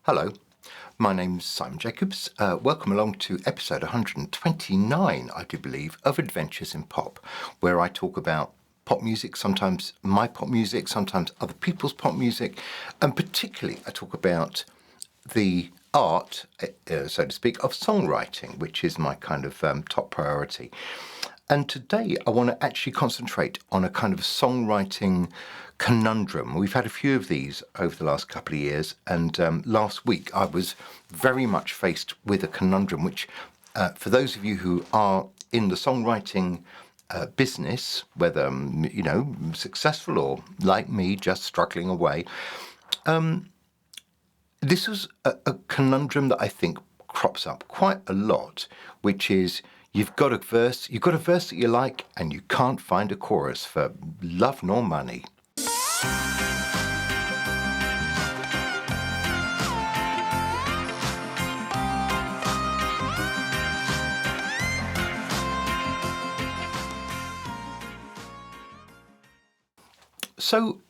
Hello, my name's Simon Jacobs. Welcome along to episode 129, I do believe, of Adventures in Pop, where I talk about pop music, sometimes my pop music, sometimes other people's pop music, and particularly I talk about the art, so to speak, of songwriting, which is my kind of top priority. And today I want to actually concentrate on a kind of songwriting conundrum. We've had a few of these over the last couple of years, and last week I was very much faced with a conundrum which, for those of you who are in the songwriting business, whether successful or like me, just struggling away, this was a conundrum that I think crops up quite a lot, which is you've got a verse that you like, and you can't find a chorus for love nor money. So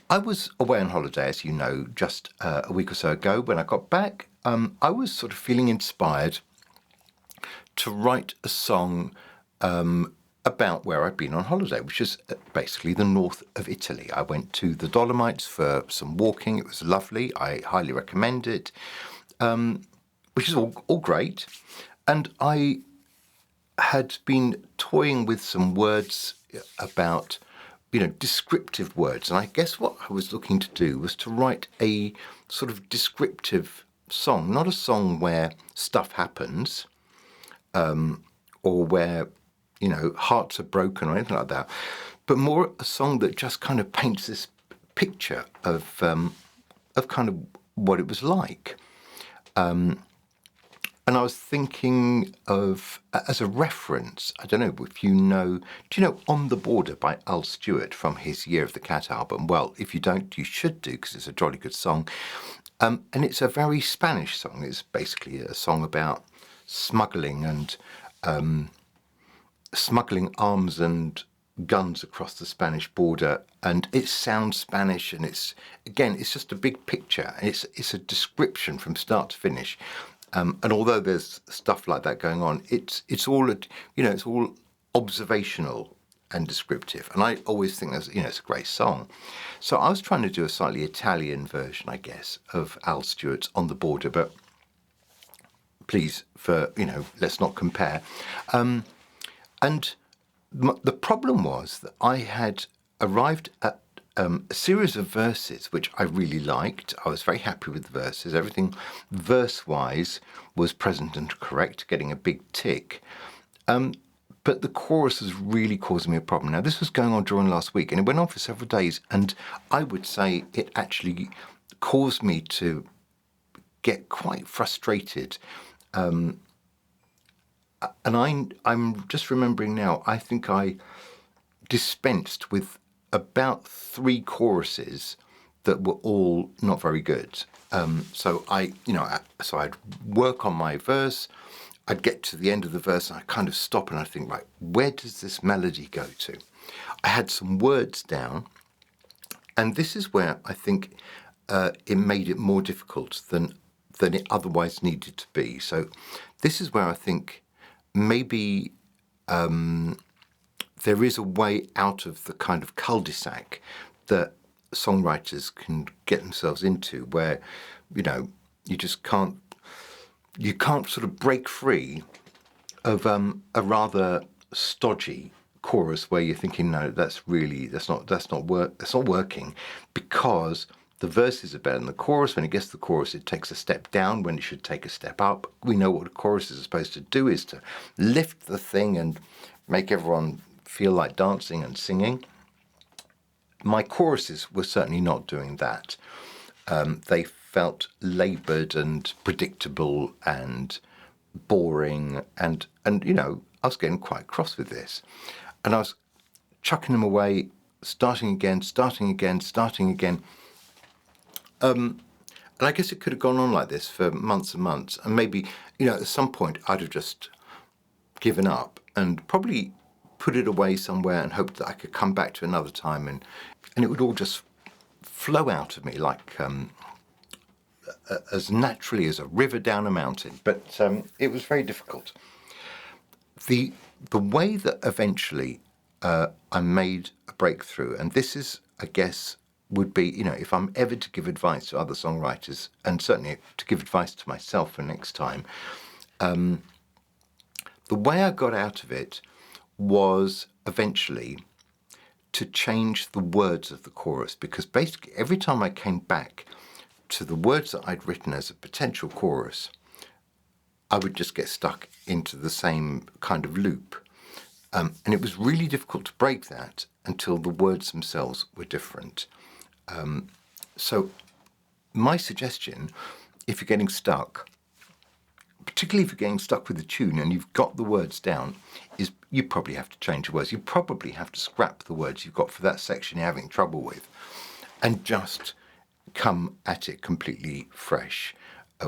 I was away on holiday, as you know, just a week or so ago. When I got back, I was sort of feeling inspired to write a song about where I'd been on holiday, which is basically the north of Italy. I went to the Dolomites for some walking. It was lovely. I highly recommend it, which is all great. And I had been toying with some words about descriptive words. And I guess what I was looking to do was to write a sort of descriptive song, not a song where stuff happens, or where, hearts are broken or anything like that, but more a song that just kind of paints this picture of kind of what it was like. And I was thinking of, as a reference, I don't know if you know, do you know On the Border by Al Stewart from his Year of the Cat album? Well, if you don't, you should do, because it's a jolly good song. And it's a very Spanish song. It's basically a song about smuggling and smuggling arms and guns across the Spanish border. And it sounds Spanish, and it's just a big picture. It's a description from start to finish. And although there's stuff like that going on, it's all observational and descriptive. And I always think it's a great song. So I was trying to do a slightly Italian version, I guess, of Al Stewart's On the Border, but please, let's not compare. And the problem was that I had arrived at a series of verses which I really liked. I was very happy with the verses. Everything verse-wise was present and correct, getting a big tick. But the chorus was really causing me a problem. Now, this was going on during last week, and it went on for several days, and I would say it actually caused me to get quite frustrated. And I'm just remembering now, I think I dispensed with about 3 choruses that were all not very good. So I'd work on my verse. I'd get to the end of the verse and I kind of stop and I think, right, where does this melody go to? I had some words down, and this is where I think it made it more difficult than it otherwise needed to be. So this is where I think maybe there is a way out of the kind of cul-de-sac that songwriters can get themselves into, where you just can't sort of break free of a rather stodgy chorus where you're thinking, no, that's not working, because the verses are better than the chorus. When it gets to the chorus, it takes a step down when it should take a step up. We know what the chorus is supposed to do, is to lift the thing and make everyone feel like dancing and singing. My choruses were certainly not doing that. They felt laboured and predictable and boring, and I was getting quite cross with this. And I was chucking them away, starting again. And I guess it could have gone on like this for months and months. And maybe, at some point I'd have just given up and probably put it away somewhere and hoped that I could come back to another time, and it would all just flow out of me like as naturally as a river down a mountain. But it was very difficult. The way that eventually I made a breakthrough, and this is, I guess, would be, if I'm ever to give advice to other songwriters, and certainly to give advice to myself for next time, the way I got out of it was eventually to change the words of the chorus, because basically every time I came back to the words that I'd written as a potential chorus, I would just get stuck into the same kind of loop. And it was really difficult to break that until the words themselves were different. So my suggestion, if you're getting stuck, particularly if you're getting stuck with the tune and you've got the words down, is you probably have to change the words. You probably have to scrap the words you've got for that section you're having trouble with and just come at it completely fresh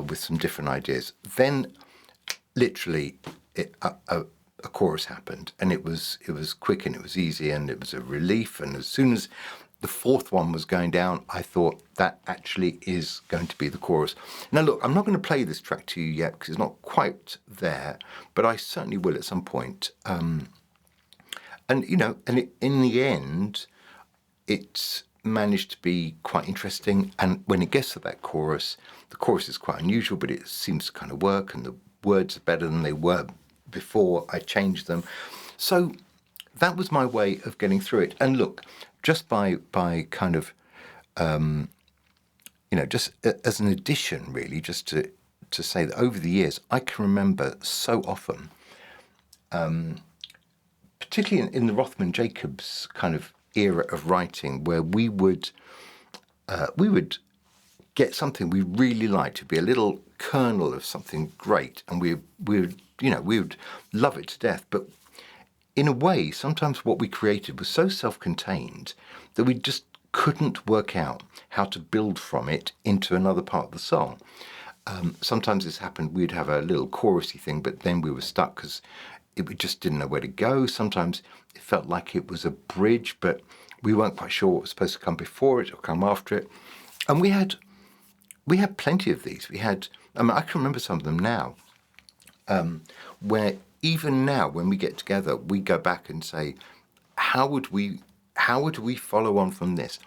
with some different ideas. Then literally a chorus happened, and it was quick and it was easy and it was a relief. And as soon as the fourth one was going down, I thought that actually is going to be the chorus. Now look, I'm not going to play this track to you yet because it's not quite there, but I certainly will at some point. In the end, it's managed to be quite interesting. And when it gets to that chorus, the chorus is quite unusual, but it seems to kind of work, and the words are better than they were before I changed them. So that was my way of getting through it. And look, just by kind of, just as an addition, really, just to say that over the years, I can remember so often, particularly in the Rothman Jacobs kind of era of writing, where we would get something we really liked, to be a little kernel of something great, and we would love it to death. But in a way, sometimes what we created was so self-contained that we just couldn't work out how to build from it into another part of the song. Sometimes this happened, we'd have a little chorusy thing, but then we were stuck because we just didn't know where to go. Sometimes it felt like it was a bridge, but we weren't quite sure what was supposed to come before it or come after it. And we had plenty of these. I can remember some of them now, where even now when we get together, we go back and say, how would we follow on from this?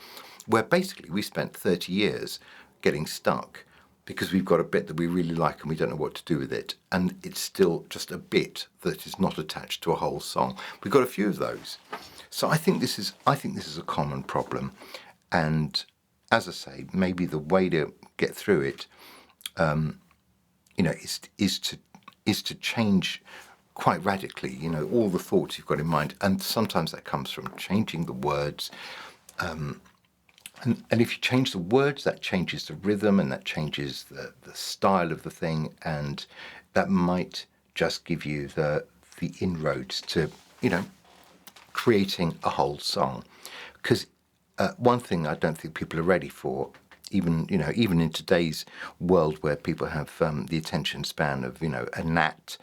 Where basically we spent 30 years getting stuck because we've got a bit that we really like and we don't know what to do with it, and it's still just a bit that is not attached to a whole song. We've got a few of those. So I think this is a common problem, and as I say, maybe the way to get through it, is to change quite radically, all the thoughts you've got in mind. And sometimes that comes from changing the words. And if you change the words, that changes the rhythm, and that changes the style of the thing. And that might just give you the inroads to, creating a whole song. Because one thing I don't think people are ready for, even in today's world where people have the attention span of, a gnat,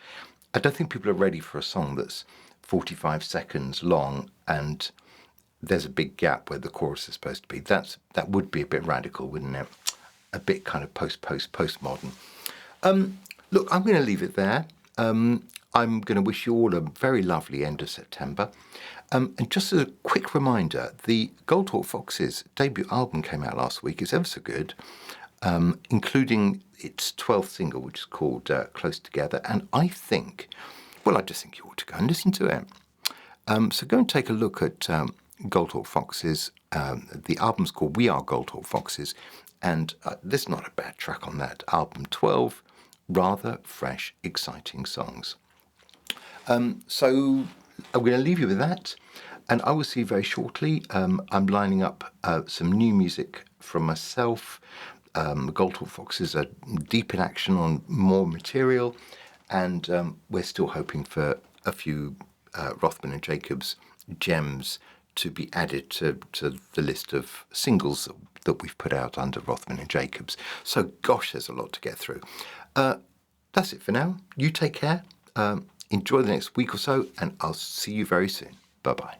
I don't think people are ready for a song that's 45 seconds long and there's a big gap where the chorus is supposed to be. That would be a bit radical, wouldn't it? A bit kind of postmodern. Look, I'm going to leave it there. I'm going to wish you all a very lovely end of September. And just as a quick reminder, the Goldhawk Foxes debut album came out last week. It's ever so good, including its 12th single, which is called Close Together. And I just think you ought to go and listen to it. So go and take a look at Goldhawk Foxes. The album's called We Are Goldhawk Foxes. And there's not a bad track on that album. 12 rather fresh, exciting songs. So I'm going to leave you with that, and I will see you very shortly. I'm lining up some new music from myself. The Goldhawk Foxes are deep in action on more material, and we're still hoping for a few Rothman and Jacobs gems to be added to the list of singles that we've put out under Rothman and Jacobs. So gosh, there's a lot to get through. That's it for now. You take care. Enjoy the next week or so, and I'll see you very soon. Bye-bye.